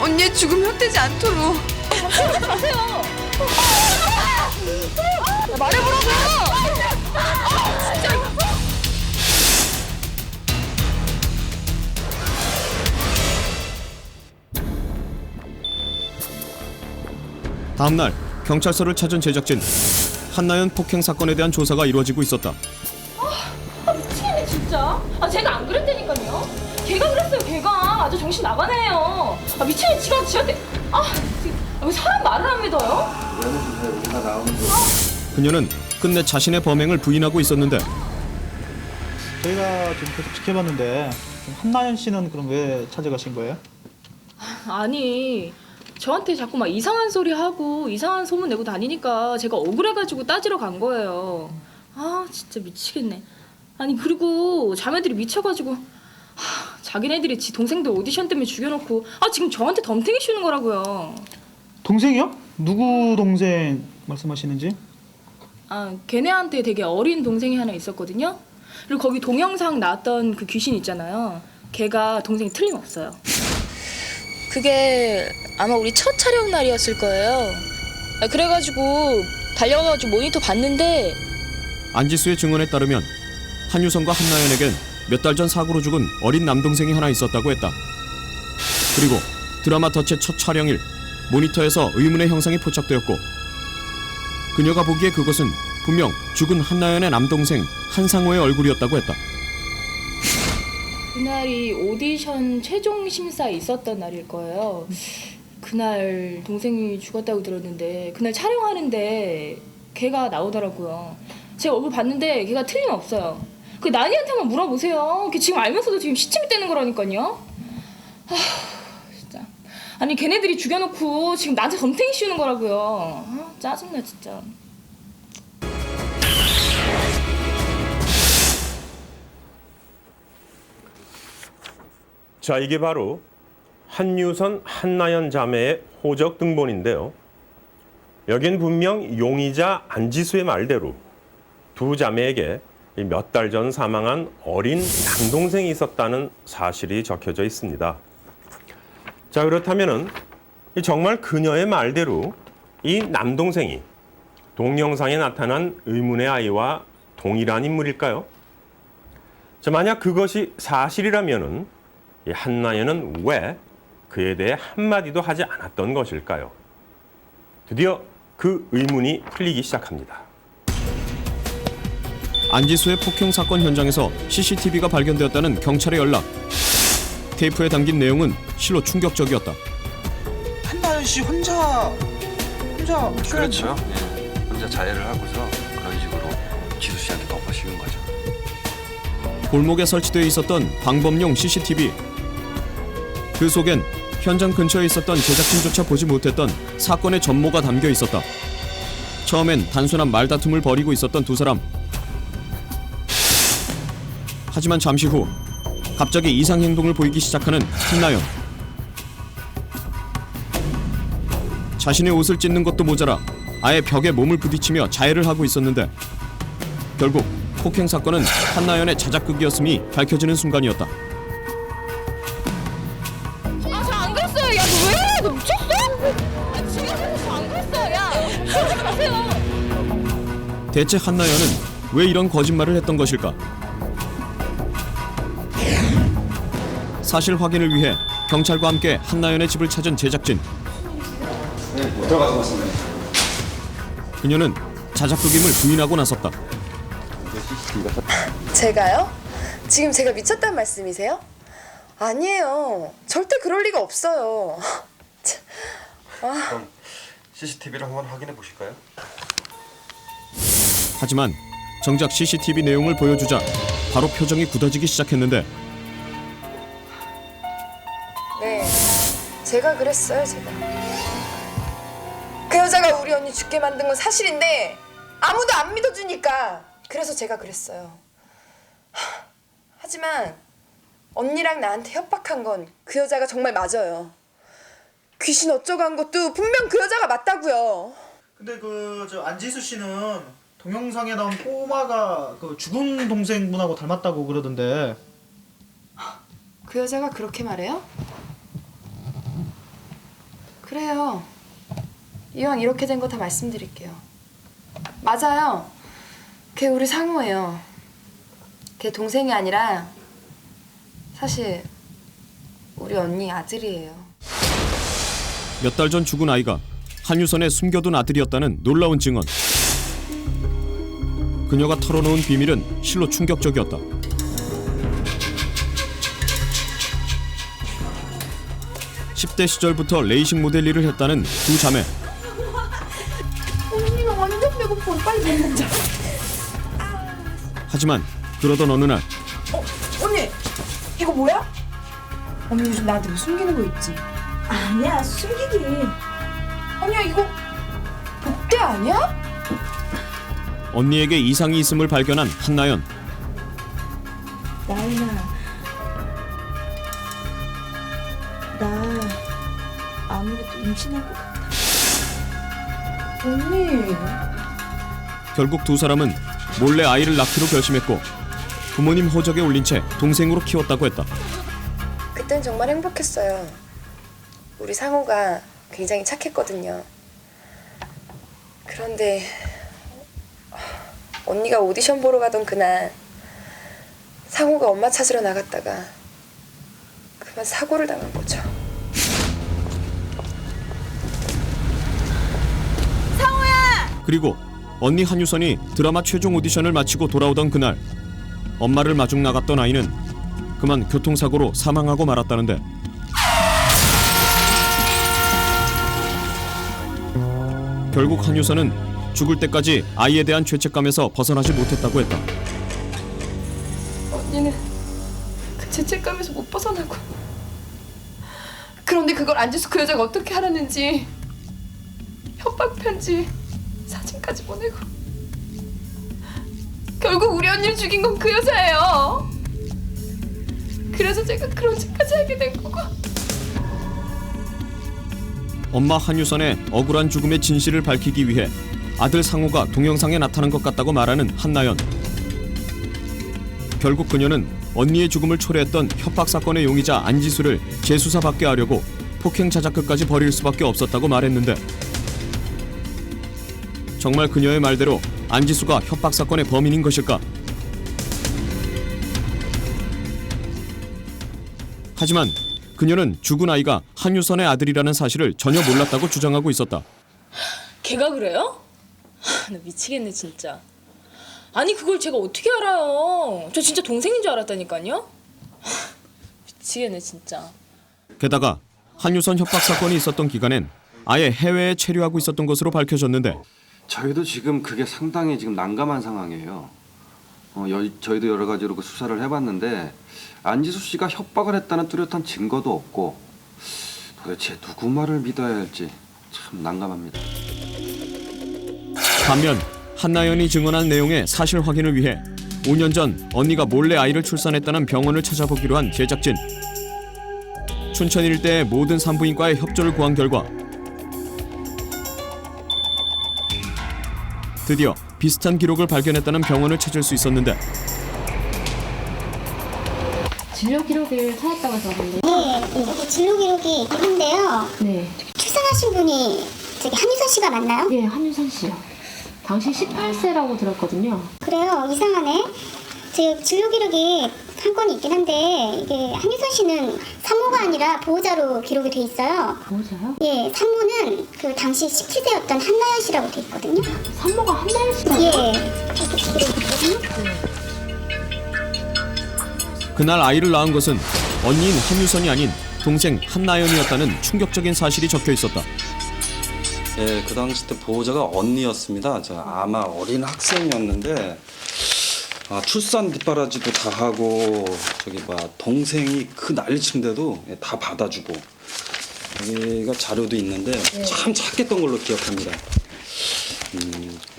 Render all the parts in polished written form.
언니의 죽음 헛되지 않도록. 가세요. 말해보라고요. 다음 날 경찰서를 찾은 제작진. 한나연 폭행 사건에 대한 조사가 이루어지고 있었다. 미치겠네 진짜. 제가 안 그랬다니까요. 걔가 그랬어요. 걔가 아주 정신 나가네요. 미치겠네. 지가 지한테. 왜 사람 말을 안 믿어요? 그녀는 끝내 자신의 범행을 부인하고 있었는데 저희가 지금 계속 지켜봤는데 한나연 씨는 그럼 왜 찾아가신 거예요? 아니 저한테 자꾸 막 이상한 소리 하고 이상한 소문 내고 다니니까 제가 억울해가지고 따지러 간 거예요. 진짜 미치겠네. 아니 그리고 자매들이 미쳐가지고 자기네들이 지 동생들 오디션 때문에 죽여놓고 지금 저한테 덤탱이 씌우는 거라고요. 동생이요? 누구 동생 말씀하시는지? 걔네한테 되게 어린 동생이 하나 있었거든요. 그리고 거기 동영상 나왔던 그 귀신 있잖아요. 걔가 동생이 틀림없어요. 그게 아마 우리 첫 촬영 날이었을 거예요. 그래가지고 달려가가지고 모니터 봤는데 안지수의 증언에 따르면 한유성과 한나연에겐 몇 달 전 사고로 죽은 어린 남동생이 하나 있었다고 했다. 그리고 드라마 덫의 첫 촬영일 모니터에서 의문의 형상이 포착되었고 그녀가 보기에 그것은 분명 죽은 한나연의 남동생 한상호의 얼굴이었다고 했다. 그날이 오디션 최종 심사에 있었던 날일 거예요. 그날 동생이 죽었다고 들었는데 그날 촬영하는데 걔가 나오더라고요. 제가 얼굴 봤는데 걔가 틀림없어요. 그 나니한테만 물어보세요. 걔 지금 알면서도 지금 시침이 떼는 거라니까요. 진짜. 아니 걔네들이 죽여놓고 지금 나한테 덤탱이 씌우는 거라고요. 짜증나 진짜. 자, 이게 바로 한유선, 한나연 자매의 호적 등본인데요. 여긴 분명 용의자 안지수의 말대로 두 자매에게 몇 달 전 사망한 어린 남동생이 있었다는 사실이 적혀져 있습니다. 자, 그렇다면은 정말 그녀의 말대로 이 남동생이 동영상에 나타난 의문의 아이와 동일한 인물일까요? 자, 만약 그것이 사실이라면은 이 한나연은 왜 그에 대해 한마디도 하지 않았던 것일까요? 드디어 그 의문이 풀리기 시작합니다. 안지수의 폭행 사건 현장에서 CCTV가 발견되었다는 경찰의 연락. 테이프에 담긴 내용은 실로 충격적이었다. 한나연 씨 혼자 그렇죠. 예. 혼자 자해를 하고서 그런 식으로 지수 씨한테 덮어씌운 거죠. 골목에 설치되어 있었던 방범용 CCTV. 그 속엔 현장 근처에 있었던 제작진조차 보지 못했던 사건의 전모가 담겨 있었다. 처음엔 단순한 말다툼을 벌이고 있었던 두 사람. 하지만 잠시 후 갑자기 이상 행동을 보이기 시작하는 한나연. 자신의 옷을 찢는 것도 모자라 아예 벽에 몸을 부딪히며 자해를 하고 있었는데 결국 폭행 사건은 한나연의 자작극이었음이 밝혀지는 순간이었다. 저 안 그랬어요. 야, 너 왜? 너 미쳤어? 지금 저안 그랬어요. 야, 그러지 마세요. 대체 한나연은 왜 이런 거짓말을 했던 것일까? 사실 확인을 위해 경찰과 함께 한나연의 집을 찾은 제작진. 들어가서 봤습니다. 그녀는 자작극임을 부인하고 나섰다. 제가요? 지금 제가 미쳤단 말씀이세요? 아니에요. 절대 그럴 리가 없어요. 그럼 CCTV를 한번 확인해 보실까요? 하지만 정작 CCTV 내용을 보여주자 바로 표정이 굳어지기 시작했는데 네, 제가 그랬어요, 제가. 그 여자가 우리 언니 죽게 만든 건 사실인데 아무도 안 믿어주니까 그래서 제가 그랬어요. 하지만 언니랑 나한테 협박한 건 그 여자가 정말 맞아요. 귀신 어쩌고 한 것도 분명 그 여자가 맞다고요. 근데 저 안지수 씨는 동영상에 나온 꼬마가 그 죽은 동생분하고 닮았다고 그러던데. 그 여자가 그렇게 말해요? 그래요. 이왕 이렇게 된 거 다 말씀드릴게요. 맞아요. 걔 우리 상호예요. 걔 동생이 아니라 사실 우리 언니 아들이에요. 몇 달 전 죽은 아이가 한유선의 숨겨둔 아들이었다는 놀라운 증언. 그녀가 털어놓은 비밀은 실로 충격적이었다. 10대 시절부터 레이싱 모델 일을 했다는 두 자매. 언니가 완전 배고파. 빨리 밥 먹자. 하지만 그러던 어느 날 언니! 이거 뭐야? 언니 요즘 나한테 뭐 숨기는 거 있지? 아니야, 숨기기. 언니야 이거 복대 아니야? 언니에게 이상이 있음을 발견한 한나연. 나연아, 나 아무래도 임신한 것 같아. 언니 결국 두 사람은 몰래 아이를 낳기로 결심했고 부모님 호적에 올린 채 동생으로 키웠다고 했다. 그땐 정말 행복했어요. 우리 상호가 굉장히 착했거든요. 그런데 언니가 오디션 보러 가던 그날 상호가 엄마 찾으러 나갔다가 그만 사고를 당한 거죠. 그리고 언니 한유선이 드라마 최종 오디션을 마치고 돌아오던 그날 엄마를 마중 나갔던 아이는 그만 교통사고로 사망하고 말았다는데 결국 한유선은 죽을 때까지 아이에 대한 죄책감에서 벗어나지 못했다고 했다. 언니는 그 죄책감에서 못 벗어나고 그런데 그걸 안지수 그 여자가 어떻게 하라는지 협박 편지 사진까지 보내고 결국 우리 언니를 죽인 건 그 여자예요. 그래서 제가 그런 짓까지 하게 된 거고. 엄마 한유선의 억울한 죽음의 진실을 밝히기 위해 아들 상호가 동영상에 나타난 것 같다고 말하는 한나연. 결국 그녀는 언니의 죽음을 초래했던 협박 사건의 용의자 안지수를 재수사받게 하려고 폭행 자작극까지 벌일 수밖에 없었다고 말했는데 정말 그녀의 말대로 안지수가 협박 사건의 범인인 것일까? 하지만 그녀는 죽은 아이가 한유선의 아들이라는 사실을 전혀 몰랐다고 주장하고 있었다. 걔가 그래요? 나 미치겠네 진짜. 아니 그걸 제가 어떻게 알아요? 저 진짜 동생인 줄 알았다니까요. 미치겠네 진짜. 게다가 한유선 협박 사건이 있었던 기간엔 아예 해외에 체류하고 있었던 것으로 밝혀졌는데 저희도 지금 그게 상당히 지금 난감한 상황이에요. 저희도 여러 가지로 그 수사를 해봤는데 안지수 씨가 협박을 했다는 뚜렷한 증거도 없고 도대체 누구 말을 믿어야 할지 참 난감합니다. 반면 한나연이 증언한 내용의 사실 확인을 위해 5년 전 언니가 몰래 아이를 출산했다는 병원을 찾아보기로 한 제작진. 춘천 일대의 모든 산부인과의 협조를 구한 결과 드디어 비슷한 기록을 발견했다는 병원을 찾을 수 있었는데 진료 기록을 찾았다고 들었는데. 네, 여기 진료 기록이 있는데요. 네. 출산하신 분이 저기 한유선 씨가 맞나요? 예, 한유선 씨요. 당시 18세라고 들었거든요. 그래요, 이상하네. 제 진료 기록이 한 건이 있긴 한데 이게 한유선 씨는 산모가 아니라 보호자로 기록이 돼 있어요. 보호자요? 예, 산모는 그 당시 17세였던 한나연 씨라고 돼 있거든요. 산모가 한나연 씨라고요? 예, 이렇게 기록이 있거든요. 그날 아이를 낳은 것은 언니인 한유선이 아닌 동생 한나연이었다는 충격적인 사실이 적혀 있었다. 예, 그 당시 때 보호자가 언니였습니다. 아마 어린 학생이었는데 출산 뒷바라지도 다 하고 동생이 그 난리친데도 다 받아주고 여기가 자료도 있는데 참 착했던 걸로 기억합니다.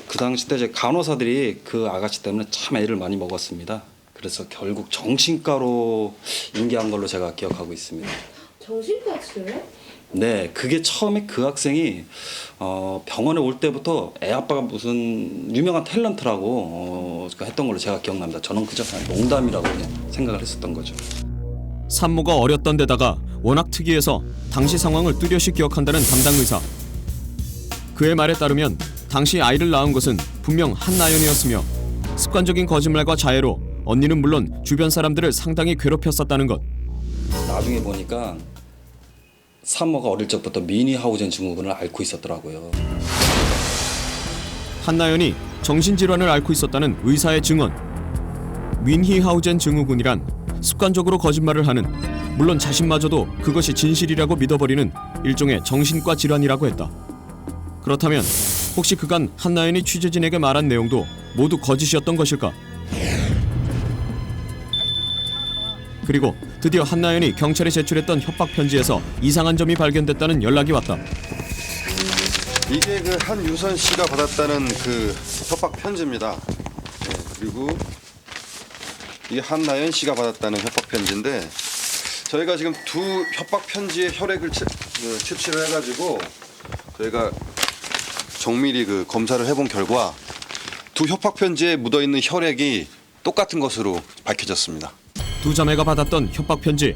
그 당시 때 간호사들이 그 아가씨 때문에 참 애를 많이 먹었습니다. 그래서 결국 정신과로 인계한 걸로 제가 기억하고 있습니다. 정신과 치료요? 네, 그게 처음에 그 학생이 병원에 올 때부터 애 아빠가 무슨 유명한 탤런트라고 했던 걸로 제가 기억납니다. 저는 그저 그냥 농담이라고 그냥 생각을 했었던 거죠. 산모가 어렸던 데다가 워낙 특이해서 당시 상황을 뚜렷이 기억한다는 담당 의사. 그의 말에 따르면 당시 아이를 낳은 것은 분명 한나연이었으며 습관적인 거짓말과 자해로 언니는 물론 주변 사람들을 상당히 괴롭혔었다는 것. 나중에 보니까 산모가 어릴 적부터 미니하우젠 증후군을 앓고 있었더라고요. 한나연이 정신질환을 앓고 있었다는 의사의 증언. 민히하우젠 증후군이란 습관적으로 거짓말을 하는, 물론 자신마저도 그것이 진실이라고 믿어버리는 일종의 정신과 질환이라고 했다. 그렇다면 혹시 그간 한나연이 취재진에게 말한 내용도 모두 거짓이었던 것일까? 그리고 드디어 한나연이 경찰에 제출했던 협박 편지에서 이상한 점이 발견됐다는 연락이 왔다. 이게 그 한유선 씨가 받았다는 그 협박 편지입니다. 네, 그리고 이게 한나연 씨가 받았다는 협박 편지인데 저희가 지금 두 협박 편지의 혈액을 채취를 해가지고 저희가 정밀히 그 검사를 해본 결과 두 협박 편지에 묻어 있는 혈액이 똑같은 것으로 밝혀졌습니다. 두 자매가 받았던 협박 편지,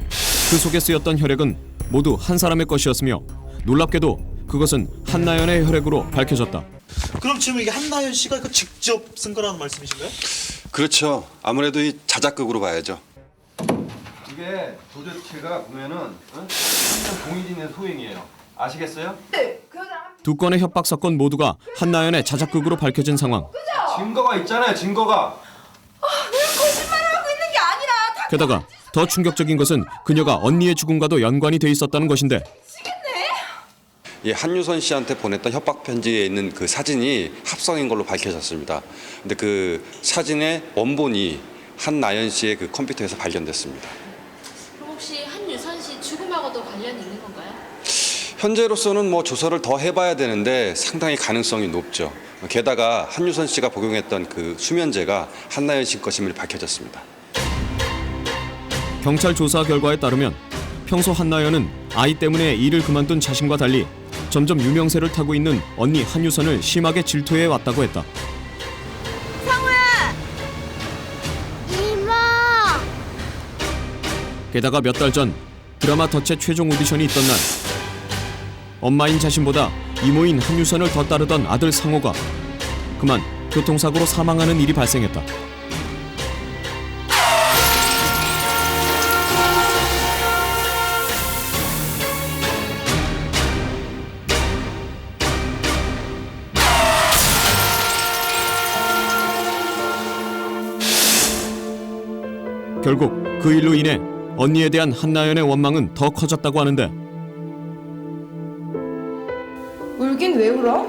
그 속에 쓰였던 혈액은 모두 한 사람의 것이었으며 놀랍게도 그것은 한나연의 혈액으로 밝혀졌다. 그럼 지금 이게 한나연 씨가 직접 쓴 거라는 말씀이신가요? 그렇죠. 아무래도 이 자작극으로 봐야죠. 이게 도대체가 보면은 공인인의 소행이에요. 아시겠어요? 네. 두 건의 협박 사건 모두가 한나연의 자작극으로 밝혀진 상황. 증거가 있잖아요. 증거가. 게다가 더 충격적인 것은 그녀가 언니의 죽음과도 연관이 돼 있었다는 것인데 이 한유선 씨한테 보냈던 협박 편지에 있는 그 사진이 합성인 걸로 밝혀졌습니다. 근데 그 사진의 원본이 한나연 씨의 그 컴퓨터에서 발견됐습니다. 그럼 혹시 한유선 씨 죽음하고도 관련이 있는 건가요? 현재로서는 뭐 조사를 더 해봐야 되는데 상당히 가능성이 높죠. 게다가 한유선 씨가 복용했던 그 수면제가 한나연 씨 것임을 밝혀졌습니다. 경찰 조사 결과에 따르면 평소 한나연은 아이 때문에 일을 그만둔 자신과 달리 점점 유명세를 타고 있는 언니 한유선을 심하게 질투해 왔다고 했다. 상우야! 이모! 게다가 몇 달 전 드라마 덫의 최종 오디션이 있던 날 엄마인 자신보다 이모인 한유선을 더 따르던 아들 상호가 그만 교통사고로 사망하는 일이 발생했다. 결국 그 일로 인해 언니에 대한 한나연의 원망은 더 커졌다고 하는데 울긴 왜 울어?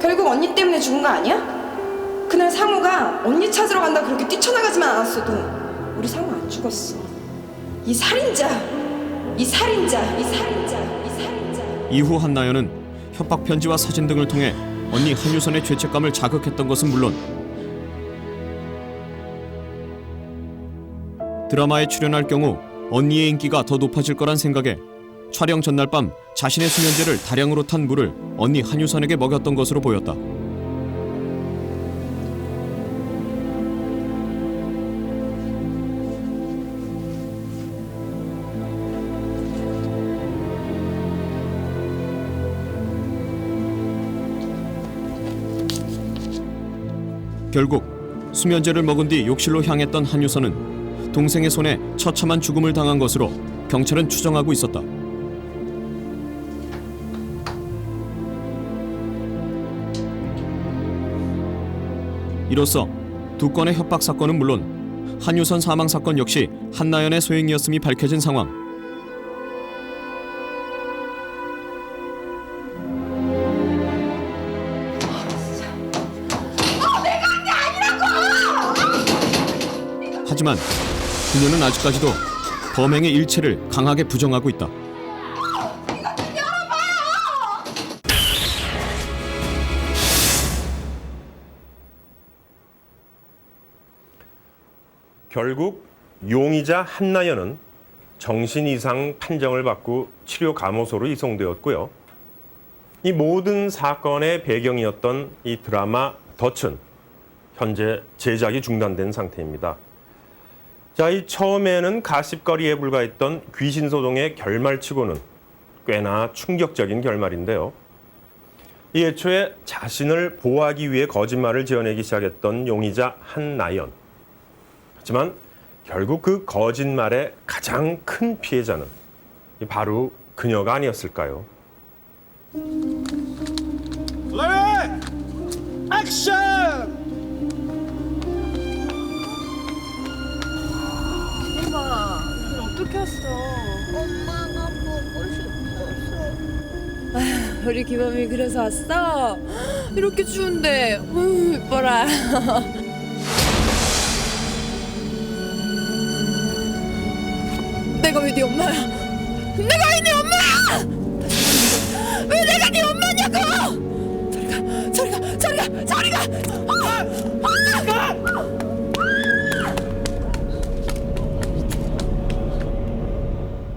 결국 언니 때문에 죽은 거 아니야? 그날 상우가 언니 찾으러 간다 그렇게 뛰쳐나가지만 않았어도 우리 상우 안 죽었어. 이 살인자! 이 살인자! 이 살인자! 이 살인자! 이후 한나연은 협박 편지와 사진 등을 통해 언니 한유선의 죄책감을 자극했던 것은 물론 드라마에 출연할 경우 언니의 인기가 더 높아질 거란 생각에 촬영 전날 밤 자신의 수면제를 다량으로 탄 물을 언니 한유선에게 먹였던 것으로 보였다. 결국 수면제를 먹은 뒤 욕실로 향했던 한유선은 동생의 손에 처참한 죽음을 당한 것으로 경찰은 추정하고 있었다. 이로써 두 건의 협박 사건은 물론 한유선 사망 사건 역시 한나연의 소행이었음이 밝혀진 상황. 하지만 그녀는 아직까지도 범행의 일체를 강하게 부정하고 있다. 결국 용의자 한나연은 정신 이상 판정을 받고 치료 감호소로 이송되었고요. 이 모든 사건의 배경이었던 이 드라마 덫은 현재 제작이 중단된 상태입니다. 자, 이 처음에는 가십거리에 불과했던 귀신 소동의 결말치고는 꽤나 충격적인 결말인데요. 이 애초에 자신을 보호하기 위해 거짓말을 지어내기 시작했던 용의자 한나연. 하지만 결국 그 거짓말의 가장 큰 피해자는 바로 그녀가 아니었을까요? 액션! 엄마, 어떻게 왔어? 엄마가 보고 싶어서. 우리 기범이 그래서 왔어? 이렇게 추운데, 이뻐라. 내가 왜 네 엄마야? 내가 왜 네 엄마야?